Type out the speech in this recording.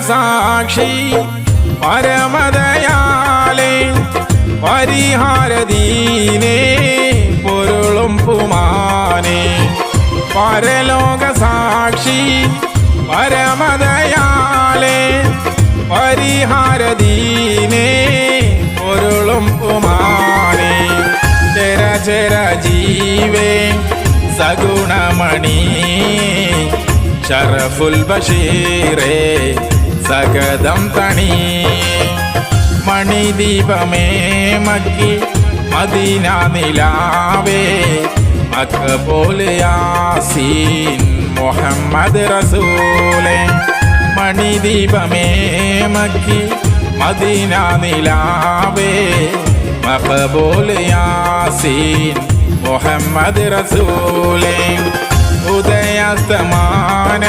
സാക്ഷി പരമദയാലേ പരിഹാരദീനേ പൊരുളും പുമാനേ പരലോക സാക്ഷി പരമദയാലേ പരിഹാരദീനേ പൊരുളും പുമാനേ ചെര ചെര ജീവേ സഗുണമണി ഷറഫുൽ ബഷീറേ സഗദം തണി മണിദീപമേ മക്കി മദീന നിലാവേ മഖബൂൽ യാസീൻ മുഹമ്മദ് റസൂലേ മണിദീപമേ മക്കി മദീന നിലാവേ മഖബൂൽ യാസീൻ മുഹമ്മദ് റസൂലേ ഉദയാസ്തമാന